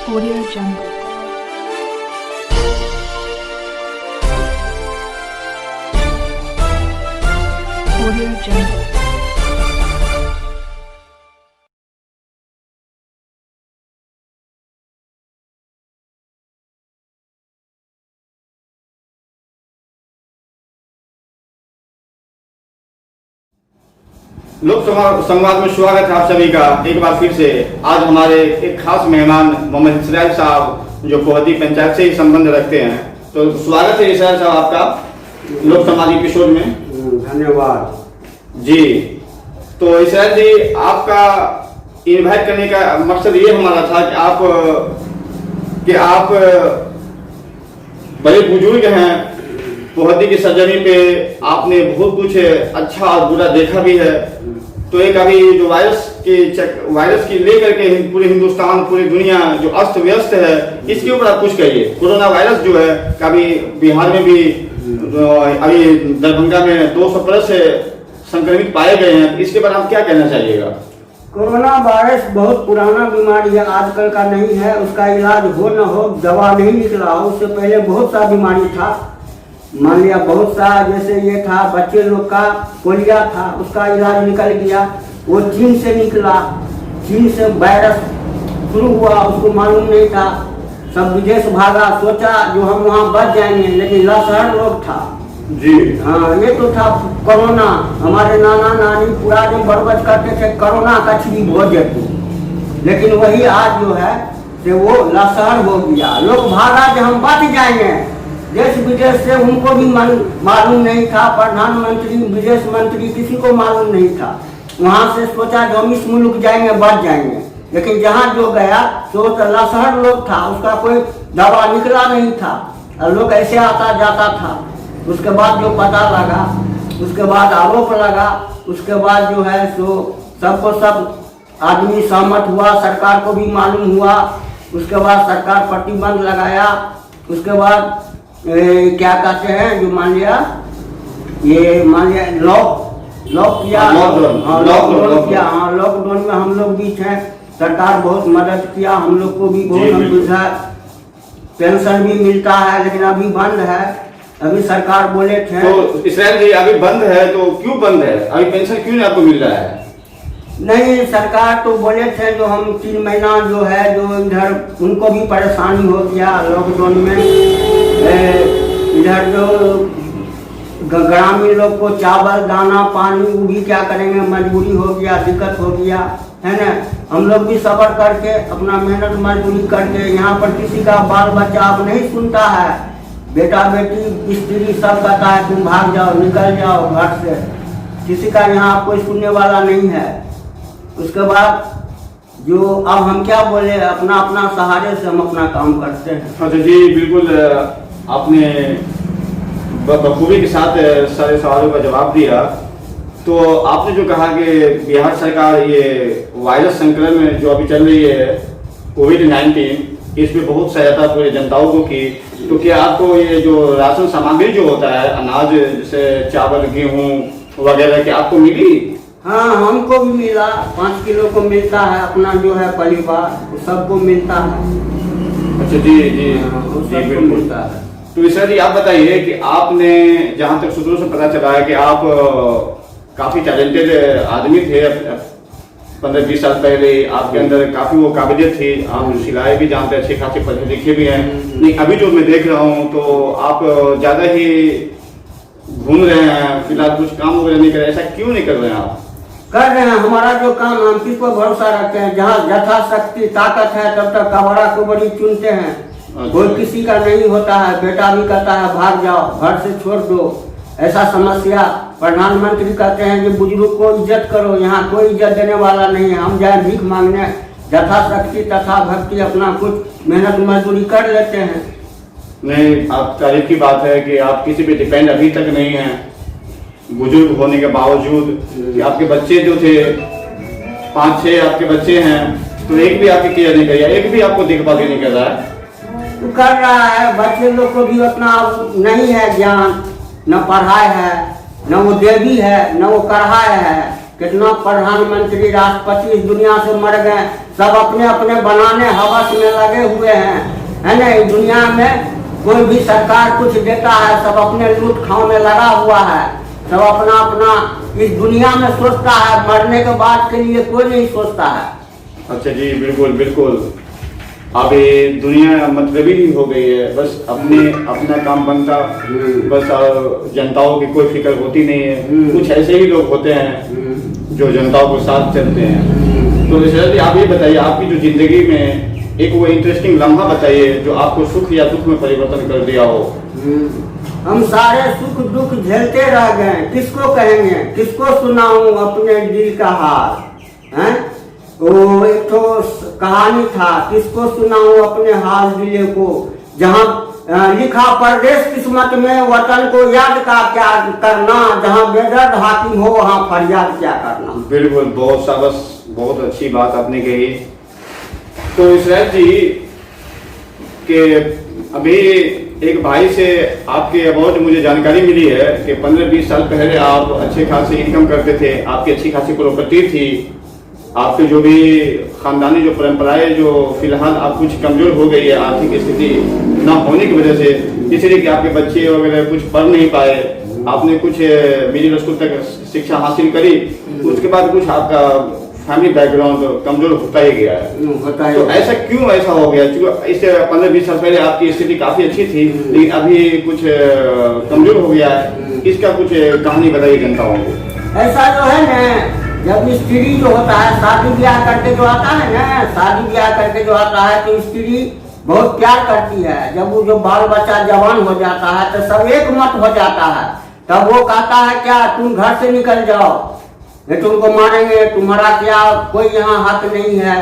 Audio Jungle. Audio Jungle. लोक संवाद में स्वागत है आप सभी का एक बार फिर से। आज हमारे एक खास मेहमान मोहम्मद इसराइल साहब जो पोहदी पंचायत से ही संबंध रखते हैं, तो स्वागत है इसराइल साहब आपका लोक संवाद एपिसोड में। धन्यवाद जी। तो इसराइल जी, आपका इनवाइट करने का मकसद ये हमारा था कि आप बड़े बुजुर्ग हैं, पोहदी की सरजमी पे आपने बहुत कुछ अच्छा और बुरा देखा भी है। तो एक अभी जो वायरस की लेकर के पूरे हिंदुस्तान पूरी दुनिया जो अस्त व्यस्त है, इसके ऊपर आप कुछ कहिए। कोरोना वायरस जो है कभी बिहार में भी अभी दरभंगा में 200 प्लस संक्रमित पाए गए हैं, इसके बारे में आप क्या कहना चाहिएगा? कोरोना वायरस बहुत पुराना बीमारी है, आजकल का नहीं है। उसका इलाज हो न हो, दवा नहीं निकला हो। उससे पहले बहुत सा बीमारी था, मान लिया बहुत सा, जैसे ये था बच्चे लोग का पोलिया था, उसका इलाज निकल गया। वो चीन से निकला, चीन से वायरस शुरू हुआ, उसको मालूम नहीं था, सब विदेश भागा, सोचा जो हम वहाँ बच जाएंगे, लेकिन लाशहर रोग था जी। हाँ, ये तो था कोरोना। हमारे नाना नानी पुराने बरबस करते थे कोरोना का छिड़ी भोजे को, लेकिन वही आज जो है कि वो लाशहर हो गया। लोग भागा कि हम बच जाएंगे, देश विदेश से उनको भी मालूम नहीं था, प्रधानमंत्री विदेश मंत्री किसी को मालूम नहीं था। वहाँ से सोचा जो हम इस मुल्क जाएंगे बच जाएंगे, लेकिन जहाँ जो गया तो लाशहर लोग था, उसका कोई दवा निकला नहीं था, और लोग ऐसे आता जाता था। उसके बाद जो पता लगा, उसके बाद आरोप लगा, उसके बाद जो है सो सबको सब आदमी सहमत हुआ, सरकार को भी मालूम हुआ। उसके बाद सरकार प्रतिबंध लगाया। उसके बाद क्या कहते हैं जो मान लिया लॉक किया, लॉकडाउन किया। हाँ, लॉकडाउन में हम लोग भी थे, सरकार बहुत मदद किया हम लोग को भी, बहुत सुविधा, पेंशन भी मिलता है, लेकिन अभी बंद है। अभी सरकार बोले थे तो इसराइल जी अभी बंद है, तो क्यों बंद है? अभी पेंशन क्यों नहीं आपको मिल रहा है? नहीं, सरकार तो बोले थे जो हम 3 महीना जो है जो इधर उनको भी परेशानी हो गया लॉकडाउन में। इधर जो ग्रामीण लोग को चावल दाना पानी वो भी क्या करेंगे, मजबूरी हो गया, दिक्कत हो गया है ना। हम लोग भी सफर करके अपना मेहनत मजदूरी करके, यहाँ पर किसी का बाल बच्चा अब नहीं सुनता है, बेटा बेटी स्त्री सब कहता है तुम भाग जाओ, निकल जाओ घर से, किसी का यहाँ कोई सुनने वाला नहीं है। उसके बाद जो अब हम क्या बोले, अपना अपना सहारे से हम अपना काम करते हैं। अच्छा जी, बिल्कुल आपने बखूबी के साथ सारे सवालों का जवाब दिया। तो आपने जो कहा कि बिहार सरकार ये वायरस संक्रमण जो अभी चल रही है कोविड-19, इसमें बहुत सहायता पूरी जनताओं को की, तो क्या आपको ये जो राशन सामग्री जो होता है, अनाज जैसे चावल गेहूँ वगैरह, क्या आपको मिली? हाँ, हमको भी मिला, 5 किलो को मिलता है, अपना जो है परिवार सबको मिलता है। अच्छा जी जी सबको मिलता है। तो इसरा जी आप बताइए कि आपने जहाँ तक सूत्रों से पता चला है कि आप काफी टैलेंटेड आदमी थे। 15-20 साल पहले आपके अंदर काफी वो काबिलियत थी, आप सिलाई भी जानते, अच्छे खासे पढ़े लिखे भी हैं। नहीं, अभी जो मैं देख रहा हूँ तो आप ज्यादा ही घूम रहे हैं, फिलहाल कुछ काम वगैरह नहीं कर रहे, ऐसा क्यों नहीं कर रहे हैं आप? कर रहे हैं, हमारा जो काम हम किस पर भरोसा रखते हैं, जहाँ यथाशक्ति ताकत है तब तक कबड़ा को बड़ी चुनते हैं। कोई किसी का नहीं होता है, बेटा भी कहता है भाग जाओ, घर से छोड़ दो, ऐसा समस्या। प्रधानमंत्री कहते हैं कि बुजुर्ग को इज्जत करो, यहाँ कोई इज्जत देने वाला नहीं है। हम जाए भीख मांगने, यथाशक्ति तथा भक्ति अपना कुछ मेहनत मजदूरी कर लेते हैं। नहीं, आप तारीफ की बात है कि आप किसी पे डिपेंड अभी तक नहीं हैं, बुजुर्ग होने के बावजूद। कि आपके बच्चे जो थे 5-6 आपके बच्चे हैं, तो एक भी आपकी केयर नहीं कर रहा, एक भी आपको देखभाल नहीं कर रहा है। तो कर रहा है, बच्चे लोग को भी उतना नहीं है ज्ञान, न पढ़ाई है, न वो देवी है, न वो कढ़ाई है, कितना प्रधानमंत्री राष्ट्रपति इस दुनिया से मर गए, सब अपने अपने बनाने हवस में लगे हुए हैं, है ना। इस दुनिया में कोई भी सरकार कुछ देता है, सब अपने लूट खाओ में लगा हुआ है, सब अपना अपना इस दुनिया में सोचता है, मरने के बाद के लिए कोई नहीं सोचता है। अच्छा जी, बिल्कुल बिल्कुल। अब ये दुनिया मतलबी ही हो गई है, बस अपना काम बनता, बस जनताओं की कोई फिक्र होती नहीं है। कुछ ऐसे ही लोग होते हैं जो जनताओं के साथ चलते हैं। तो ऋषभ जी, आप ये बताइए, आपकी जो जिंदगी में एक वो इंटरेस्टिंग लम्हा बताइए जो आपको सुख या दुख में परिवर्तन कर दिया हो। हम सारे सुख दुख झेलते रह गए, किसको कहेंगे, किसको सुनाऊं अपने दिल का हाल, हैं? वो एक तो कहानी था, किसको सुनाऊं अपने हाल दिले को, जहाँ लिखा परदेश किस्मत में वतन को याद का क्या करना, जहाँ बेदर्द हाकिम हो वहाँ फरियाद क्या करना। बिल्कुल, बहुत शाबाश, बहुत अच्छी बात आपने कही। तो इसराइल जी के अभी एक भाई से आपके अबाउट मुझे जानकारी मिली है कि 15-20 साल पहले आप अच्छे खासे इनकम करते थे, आपकी अच्छी खासी प्रॉपर्टी थी, आपके जो भी खानदानी जो परंपराएं जो फिलहाल आप कुछ कमजोर हो गई है आर्थिक स्थिति ना होने की वजह से, इसलिए कि आपके बच्चे वगैरह कुछ पढ़ नहीं पाए, आपने कुछ मिडिल स्कूल तक शिक्षा हासिल करी, उसके बाद कुछ आपका फैमिली बैकग्राउंड कमजोर होता ही गया है। तो ऐसा क्यों ऐसा हो गया? क्योंकि इससे 15-20 साल पहले आपकी स्थिति काफी अच्छी थी, लेकिन अभी कुछ कमजोर हो गया है, इसका कुछ कहानी बताइए जनताओं को। ऐसा जो है ना, जब स्त्री जो होता है शादी ब्याह करके जो आता है ना, शादी ब्याह करके जो आता है तो स्त्री बहुत प्यार करती है। जब वो जो बाल बच्चा जवान हो जाता है तो सब एक मत हो जाता है, तब वो कहता है क्या तुम घर से निकल जाओ, ये तुमको मारेंगे, तुम्हारा क्या कोई यहाँ हक नहीं है,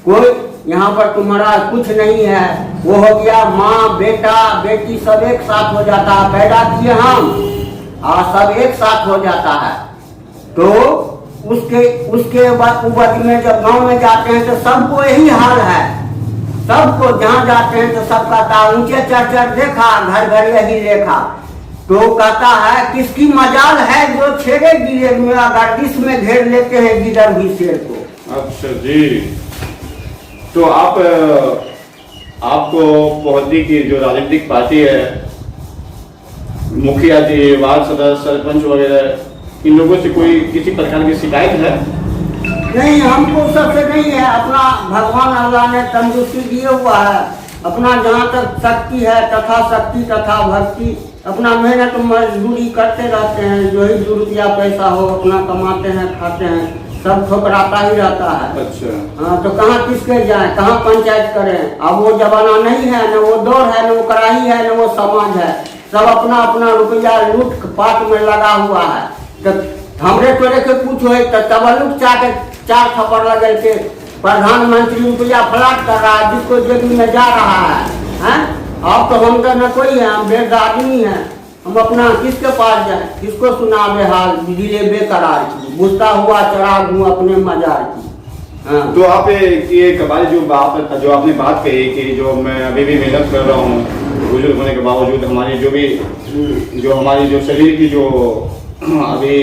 कोई यहाँ पर तुम्हारा कुछ नहीं है। वो हो गया माँ बेटा बेटी सब एक साथ हो जाता है, पैदा किए हम और सब एक साथ हो जाता है। तो उसके बाद में जब गांव में जाते हैं तो सबको यही हाल है, सबको जहाँ जाते हैं तो सब कहता है ऊंचे चढ़ देखा घर घर यही देखा। तो कहता है किसकी मजाल है जो छेड़े गिरे में, अगर इसमें घेर लेते हैं गिदर भी शेर को। अच्छा जी, तो आपको पोहदी की जो राजनीतिक पार्टी है, मुखिया जी, वार्ड सदस्य, सरपंच वगैरह, इन लोगों से कोई किसी प्रकार की शिकायत है? नहीं, हमको सबसे नहीं है। अपना भगवान अल्लाह ने तंदुरुस्ती दिए हुआ है, अपना जहाँ तक शक्ति है तथा शक्ति तथा भक्ति, अपना मेहनत मजदूरी करते रहते हैं, जो ही 2 रुपया पैसा हो अपना कमाते हैं खाते हैं, सब ठोकराता ही रहता है। अच्छा। हाँ, तो कहाँ किसके जाए, कहाँ पंचायत करें। अब वो जमाना नहीं है, न वो दौर है, न वो कड़ाही है, न वो समाज है, सब अपना अपना रुपया लूट पाट में लगा हुआ है। तो हमरे तोरे के पूछो है तो तबलुक चार थप्पड़ लगे के प्रधानमंत्री रुपया फ्लैट कर रहा है, जिसको जेब में जा रहा है, हैं? अब तो हम तो न कोई है, हम बेद आदमी है, हम अपना किसके पास जाए, किसको सुनावे हाल दिले बेकरार की, बुझता हुआ चराग हूँ अपने मजार की। हाँ। तो आप ये कबाल जो आपने बात कही कि जो मैं अभी भी मेहनत कर रहा हूँ, बुजुर्ग होने के बावजूद हमारी जो हमारी जो शरीर की जो अभी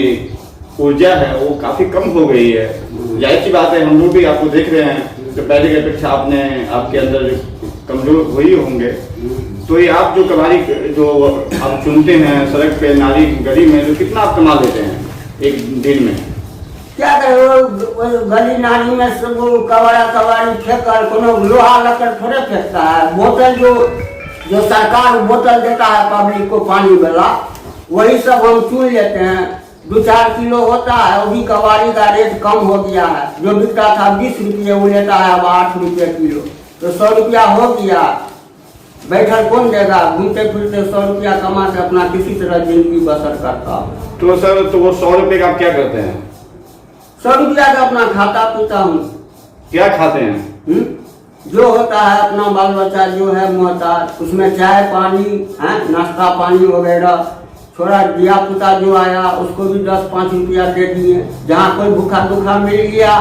ऊर्जा है वो काफी कम हो गई है। जाहिर सी बात है, हम लोग भी आपको देख रहे हैं तो पहले की अपेक्षा आपके अंदर कमजोर हुए होंगे। तो ये आप जो कबाड़ी जो आप चुनते हैं सड़क पे नाली गली में, तो कितना आप कमा लेते हैं एक दिन में? क्या करे, गली नाली में सब कबाड़ी फेंक कर कोनो लोहा लकड़ थोड़े फेंकता है। बोतल जो सरकार बोतल देता है पब्लिक को पानी वाला, वही सब हम चुन लेते हैं। 2-4 किलो होता है, वो भी कबाड़ी का रेट कम हो गया है, जो बिकता था 20 रुपये वो लेता है अब 8 रुपये किलो, तो 100 रुपया हो गया। बैठल कौन देगा, घूमते फिरते 100 रुपया कमा के अपना किसी तरह जिंदगी बसर करता हूँ। तो सर, तो वो 100 रुपये का आप क्या करते हैं? 100 रुपया का अपना खाता पीता हूँ। क्या खाते हैं? जो होता है अपना बाल बच्चा जो है मोहताज, उसमें चाय पानी है, नाश्ता पानी वगैरह, थोड़ा दिया पुता जो आया उसको भी 10-5 रुपया दे दिए। जहाँ कोई भूखा मिल गया,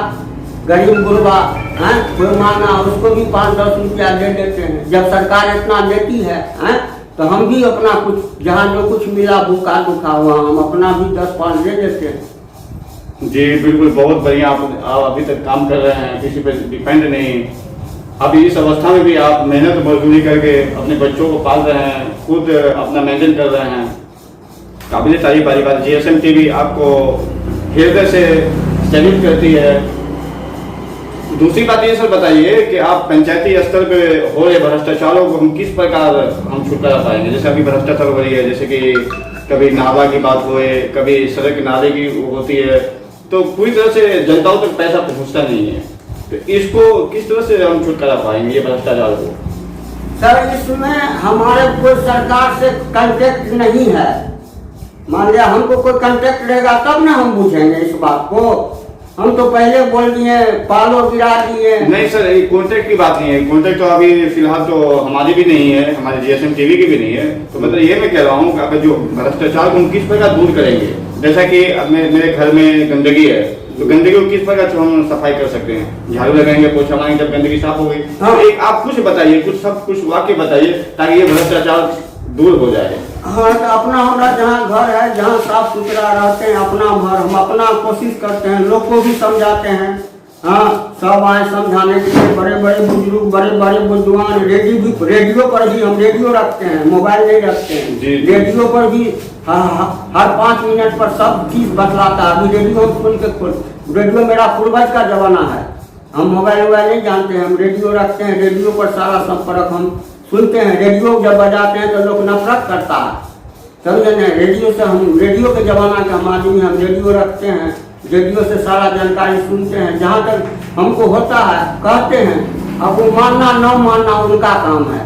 गरीब गुरबा है कोई मांगा, उसको भी 5-10 रुपया दे देते हैं। जब सरकार इतना देती है तो हम भी अपना कुछ जहाँ जो कुछ मिला भूखा दुखा हुआ, हम अपना भी 10-5 दे देते हैं। जी बिल्कुल, बहुत बढ़िया। आप अभी तक काम कर रहे हैं, किसी पर डिपेंड नहीं। अभी इस अवस्था में भी आप मेहनत मजदूरी करके अपने बच्चों को पाल रहे हैं, खुद अपना मेंटेन कर रहे हैं, काबिल तारीफ वाली बात। जीएसएम टीवी आपको हृदय से सैल्यूट करती है। दूसरी बात ये सर बताइए कि आप पंचायती स्तर पे हो रहे भ्रष्टाचारों को हम किस प्रकार हम छुटकारा पाएंगे? जैसे अभी भ्रष्टाचार हो रही है, जैसे कि कभी नाला की बात होए, कभी सड़क नाले की होती है, तो पूरी तरह से जनताओं तक पैसा पहुंचता नहीं है। तो इसको किस तरह से हम छुटकारा पाएंगे ये भ्रष्टाचार को? सर इसमें हमारे कोई सरकार से कांटेक्ट नहीं है। मान लिया हमको कोई कांटेक्ट रहेगा तब ना हम पूछेंगे इस बात को। हम तो पहले बोल दिए, पालो गिरा दिए। नहीं सर, कॉन्ट्रैक्ट की बात नहीं है। कॉन्ट्रैक्ट तो अभी फिलहाल तो हमारी भी नहीं है, हमारे जीएसएम टीवी की भी नहीं है। तो मतलब ये मैं कह रहा हूँ कि अगर जो भ्रष्टाचार को हम किस प्रकार दूर करेंगे, जैसा कि अब मेरे घर में गंदगी है, तो गंदगी को किस प्रकार से हम सफाई कर सकते हैं? झाड़ू लगाएंगे, पोछा मारेंगे, जब गंदगी साफ हो गई। हाँ। तो एक आप कुछ बताइए, कुछ वाक्य बताइए ताकि ये भ्रष्टाचार दूर हो जाए। हाँ, तो अपना हमारा जहाँ घर है, जहाँ साफ सुथरा रहते हैं अपना घर, हम अपना कोशिश करते हैं, लोग को भी समझाते हैं। हाँ, सब आए समझाने के लिए, बड़े बड़े बुजुर्ग, बड़े बड़े बुजुर्ग। रेडियो पर भी हम रेडियो रखते हैं, मोबाइल नहीं रखते हैं। जी। रेडियो पर भी हर 5 मिनट पर सब चीज बतलाता है। अभी रेडियो सुन के, रेडियो मेरा पूर्वज का जमाना है, हम मोबाइल नहीं जानते हैं, हम रेडियो रखते हैं। रेडियो पर सारा संपर्क हम सुनते हैं। रेडियो जब बजाते हैं तो लोग नफरत करता है, समझे ना? रेडियो से हम, रेडियो के जमाना के हम आदमी, हम रेडियो रखते हैं, रेडियो से सारा जानकारी सुनते हैं। जहाँ तक हमको होता है कहते हैं। अब वो मानना न मानना उनका काम है।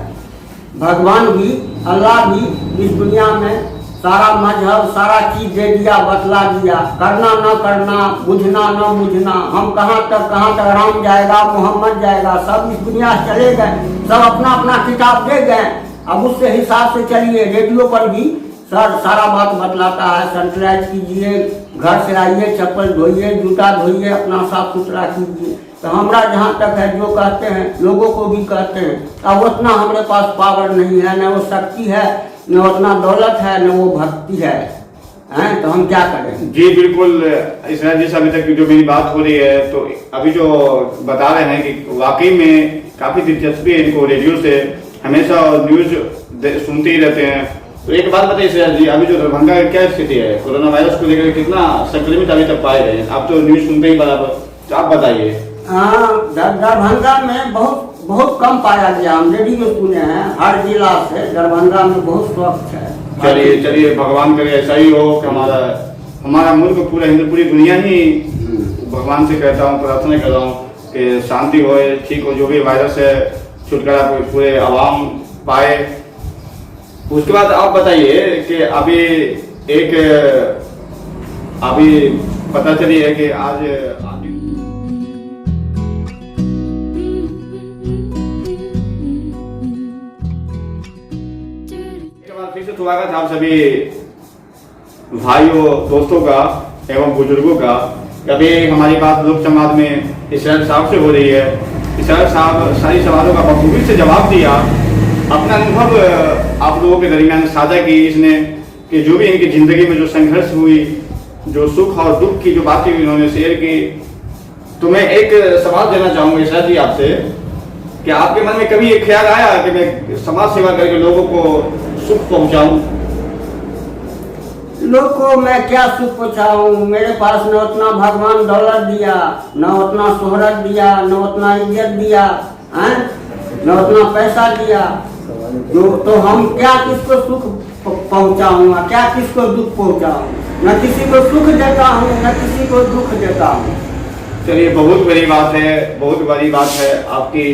भगवान भी, अल्लाह भी इस दुनिया में सारा मजहब, सारा चीज दे दिया, बतला दिया। करना न करना, बुझना न बुझना, हम कहाँ तक राम जाएगा, मोहम्मद जाएगा, सब इस दुनिया से चले गए, सब अपना अपना किताब दे गए। अब उससे हिसाब से चलिए। रेडियो पर भी सर सारा बात बतलाता है। सैनिटाइज कीजिए, घर से आइए, चप्पल धोइए, जूता धोइए, अपना साफ सुथरा कीजिए। तो हमारा जहाँ तक है जो कहते हैं लोगों को भी कहते हैं। अब उतना हमारे पास पावर नहीं है, न वो शक्ति है, न उतना दौलत है, न वो भक्ति है। हैं, तो हम क्या करें? जी बिल्कुल। इसराइल जी से अभी तक जो मेरी बात हो रही है, तो अभी जो बता रहे हैं कि वाकई में काफी दिलचस्पी है इनको। रेडियो से हमेशा न्यूज सुनते ही रहते हैं। तो एक बात बताइए इसराइल जी, अभी जो दरभंगा की क्या स्थिति है? कोरोना वायरस को लेकर कितना संक्रमित अभी तक पाए गए? आप तो न्यूज सुनते ही बराबर, तो आप बताइए। हाँ, दरभंगा में बहुत कम पाया गया। हम रेडियो सुने हैं हर जिला से, दरभंगा में बहुत स्वच्छ है। चलिए भगवान करे ऐसा ही हो कि हमारा मुल्क, पूरी दुनिया ही, भगवान से कहता हूँ, प्रार्थना कर रहा हूँ कि शांति हो, ठीक हो, जो भी वायरस है छुटकारा पूरे आवाम पाए। उसके बाद आप बताइए कि अभी पता चली है कि आज फिर से स्वागत आप सभी भाइयों, दोस्तों का एवं बुजुर्गों का। अभी हमारी बात लोक संवाद में इसराइल साहब से हो रही है। इसराइल साहब सारी सवालों का बखूबी से जवाब दिया, अपना अनुभव आप लोगों के दरमियान साझा की इसने, कि जो भी इनकी जिंदगी में जो संघर्ष हुई, जो सुख और दुख की जो बातें इन्होंने शेयर की। तो मैं एक सवाल देना चाहूंगा इसराइल जी आपसे, कि आपके मन में कभी ये ख्याल आया कि मैं समाज सेवा करके लोगों को सुख पहुंचाऊं? लोग को मैं क्या सुख पहुँचाऊँ? मेरे पास न उतना भगवान दौलत दिया, न उतना शोहरत दिया, न उतना इज्जत दिया, न उतना पैसा दिया। तो हम क्या किसको सुख पहुँचाऊंगा, क्या किसको दुख पहुँचाऊँ? न किसी को सुख देता हूँ, न किसी को दुख देता हूँ। चलिए, बहुत बड़ी बात है, बहुत बड़ी बात है आपकी।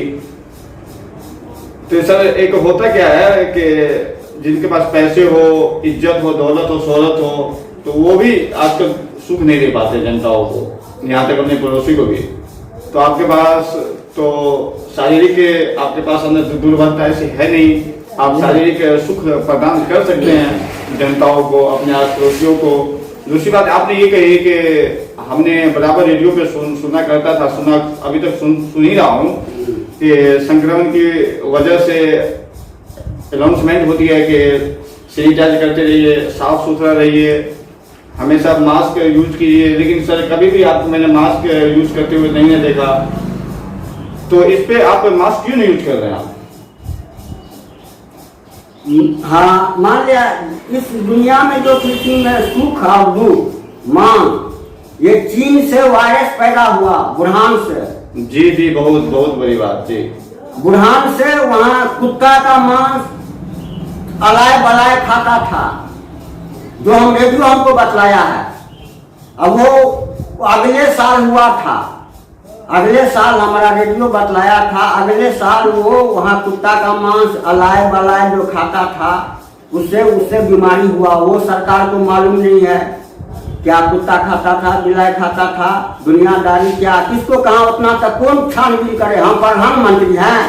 तो सर, एक होता क्या है कि जिनके पास पैसे हो, इज्जत हो, दौलत हो, शोहरत हो, तो वो भी आजकल सुख नहीं दे पाते जनताओं को, यहाँ तक अपने पड़ोसी को भी। तो आपके पास तो शारीरिक, आपके पास अंदर दुर्बलता ऐसी है नहीं, आप शारीरिक सुख प्रदान कर सकते हैं जनताओं को, अपने आस पड़ोसियों को। दूसरी बात आपने ये कही कि हमने बराबर रेडियो पे सुना करता था, अभी तक सुन ही रहा हूँ कि संक्रमण की वजह से अनाउंसमेंट होती है कि सैनिटाइज करते रहिए, साफ सुथरा रहिए, हमेशा मास्क यूज कीजिए। लेकिन सर कभी भी आपको मैंने मास्क यूज करते हुए नहीं है देखा, तो इस पे आप मास्क क्यों नहीं यूज कर रहे हैं आप? हाँ, मान लिया इस दुनिया में जो पृथ्वी में सुख और दुख मांग, ये चीन से वायरस पैदा हुआ, बुरहान से। जी जी, बहुत बहुत बड़ी बात जी। बुरहान से वहाँ कुत्ता का मांस अलाय बलाय खाता था, जो हम रेडियो हमको बतलाया है। अब वो अगले साल हुआ था, अगले साल हमारा रेडियो बतलाया था, अगले साल वो वहाँ कुत्ता का मांस अलाय बलाय जो खाता था, उससे बीमारी हुआ। वो सरकार को मालूम नहीं है क्या कुत्ता खाता था, बिलाई खाता था, दुनियादारी क्या, किसको कहाँ उतना तक कौन छानबीन करे? हम प्रधानमंत्री हैं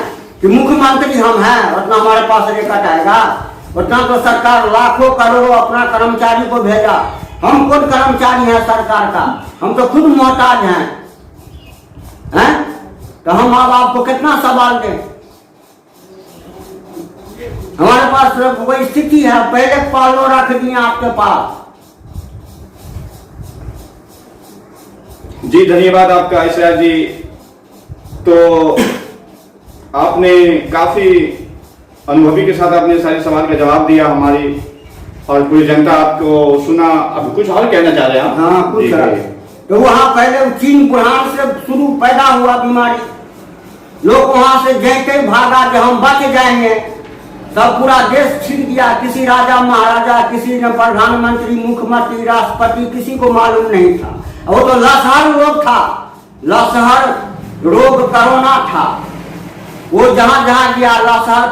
कि मुख्यमंत्री हम हैं, उतना हमारे पास रिकॉर्ड आएगा? उतना तो सरकार लाखों करोड़ों अपना कर्मचारी को भेजा। हम कौन कर्मचारी हैं सरकार का? हम तो खुद मोहताज हैं। तो हम अब आपको कितना सवाल दें? हमारे पास वही स्थिति है, पहले पालो रख दिए आपके पास। जी धन्यवाद आपका ऐशा जी। तो आपने काफी अनुभवी के साथ आपने सारे सवाल का जवाब दिया हमारी, और पूरी जनता आपको सुना। अब कुछ और कहना चाह रहे हैं आप? हाँ, कुछ है। तो वहाँ पहले चीन बुरहान से शुरू पैदा हुआ बीमारी, लोग वहां से जैसे भागा कि हम बच जाएंगे, सब पूरा देश छिड़ गया। किसी राजा महाराजा, किसी ने प्रधानमंत्री, मुख्यमंत्री, राष्ट्रपति, किसी को मालूम नहीं था। वो तो लसहर रोग था, लसहर रोग कोरोना था। वो जहां जहां गया लसहर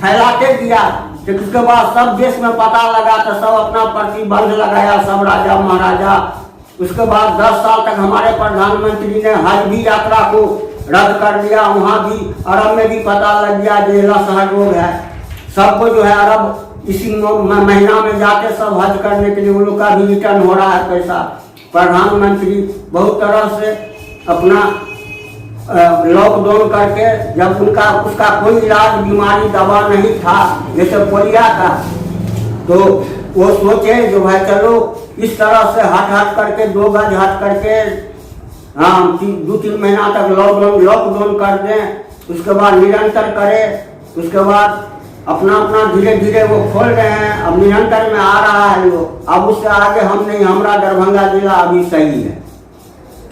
फैलाते गया। तो उसके बाद सब देश में पता लगा तो सब अपना प्रतिबंध लगाया, सब राजा महाराजा। उसके बाद 10 साल तक हमारे प्रधानमंत्री ने हज भी यात्रा को रद्द कर दिया। वहां भी अरब में भी पता लग गया कि लसहर रोग है। सबको जो है अरब इसी महीना में जाके सब हज करने के लिए उन लोग का भी रिटर्न हो रहा है पैसा। प्रधानमंत्री बहुत तरह से अपना लॉकडाउन करके, जब उसका कोई इलाज बीमारी दवा नहीं था जैसे पोलिया का, तो वो सोचे जो भाई चलो इस तरह से हट करके 2 गज हट करके हाँ 2-3 महीना तक लॉकडाउन कर दें, उसके बाद निरंतर करें। उसके बाद अपना धीरे धीरे वो खोल रहे हैं। अब निरंतर में आ रहा है वो। अब उससे आगे हम नहीं, हमारा दरभंगा जिला अभी सही है।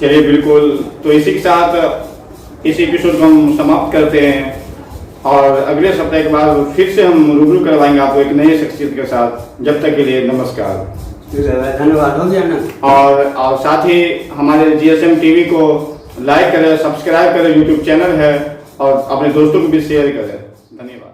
चलिए बिल्कुल, तो इसी के साथ इस एपिसोड को हम समाप्त करते हैं, और अगले सप्ताह के बाद फिर से हम रूबरू करवाएंगे आपको एक नए शख्सियत के साथ। जब तक के लिए नमस्कार, धन्यवाद। हो गया ना? और साथ ही हमारे GSM TV को लाइक करें, सब्सक्राइब करें, YouTube चैनल है, और अपने दोस्तों को भी शेयर करें। धन्यवाद।